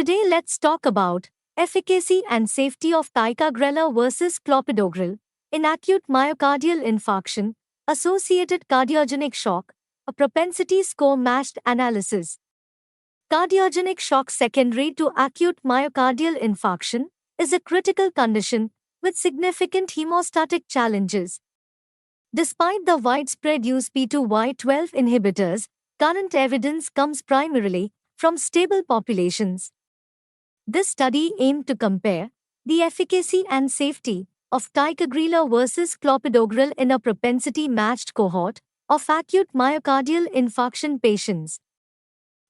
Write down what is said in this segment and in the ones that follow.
Today let's talk about efficacy and safety of ticagrelor versus clopidogrel in acute myocardial infarction, associated cardiogenic shock, a propensity score matched analysis. Cardiogenic shock secondary to acute myocardial infarction is a critical condition with significant hemostatic challenges. Despite the widespread use P2Y12 inhibitors, current evidence comes primarily from stable populations. This study aimed to compare the efficacy and safety of ticagrelor versus clopidogrel in a propensity-matched cohort of acute myocardial infarction patients.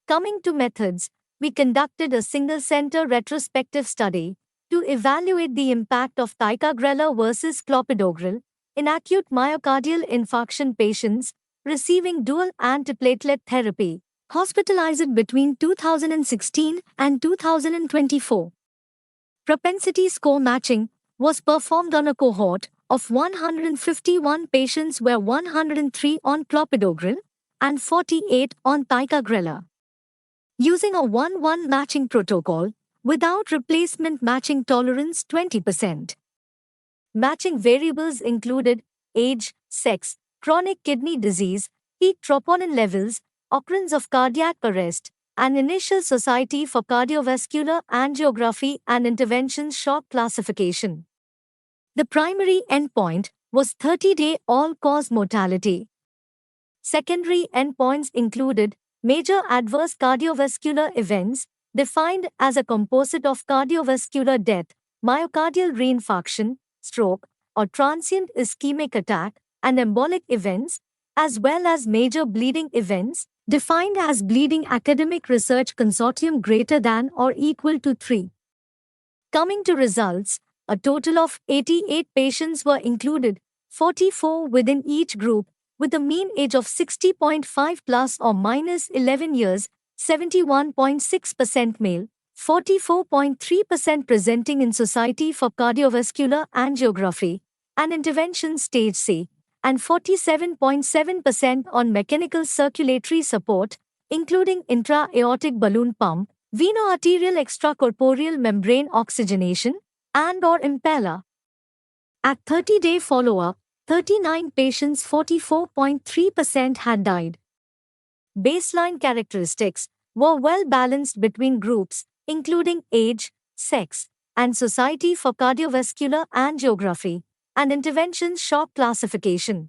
Coming to methods, we conducted a single-center retrospective study to evaluate the impact of ticagrelor versus clopidogrel in acute myocardial infarction patients receiving dual antiplatelet therapy, hospitalized between 2016 and 2024. Propensity score matching was performed on a cohort of 151 patients where 103 on clopidogrel and 48 on ticagrelor. Using a 1:1 matching protocol without replacement matching tolerance 20%. Matching variables included age, sex, chronic kidney disease, peak troponin levels, occurrence of cardiac arrest, and initial Society for Cardiovascular Angiography and Interventions shock classification. The primary endpoint was 30-day all-cause mortality. Secondary endpoints included major adverse cardiovascular events, defined as a composite of cardiovascular death, myocardial reinfarction, stroke, or transient ischemic attack, and embolic events, as well as major bleeding events, defined as bleeding academic research consortium greater than or equal to 3. Coming to results, a total of 88 patients were included, 44 within each group, with a mean age of 60.5 plus or minus 11 years, 71.6% male, 44.3% presenting in Society for Cardiovascular Angiography and Intervention Stage C, and 47.7% on mechanical circulatory support, including intra-aortic balloon pump, veno-arterial extracorporeal membrane oxygenation, and/or Impella. At 30-day follow-up, 39 patients, 44.3% had died. Baseline characteristics were well balanced between groups, including age, sex, and Society for Cardiovascular Angiography and Interventions shock classification.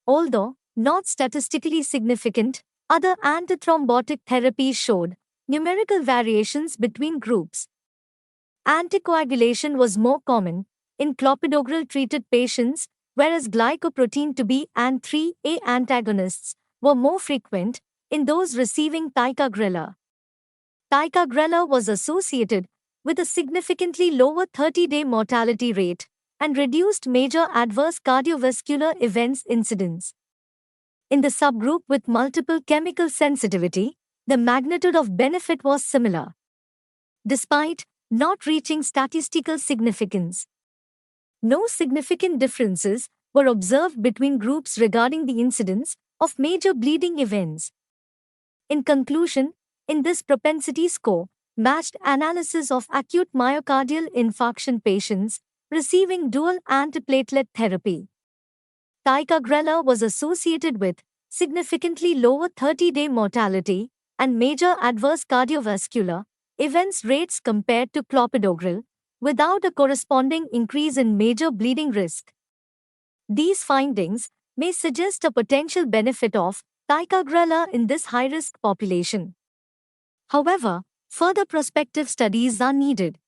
Although not statistically significant, other antithrombotic therapies showed numerical variations between groups. Anticoagulation was more common in clopidogrel-treated patients, whereas glycoprotein 2B and 3A antagonists were more frequent in those receiving ticagrelor. Ticagrelor was associated with a significantly lower 30-day mortality rate and reduced major adverse cardiovascular events incidence. In the subgroup with multiple chemical sensitivity, the magnitude of benefit was similar, despite not reaching statistical significance. No significant differences were observed between groups regarding the incidence of major bleeding events. In conclusion, in this propensity score matched analysis of acute myocardial infarction patients receiving dual antiplatelet therapy, ticagrelor was associated with significantly lower 30-day mortality and major adverse cardiovascular events rates compared to clopidogrel, without a corresponding increase in major bleeding risk. These findings may suggest a potential benefit of ticagrelor in this high-risk population. However, further prospective studies are needed.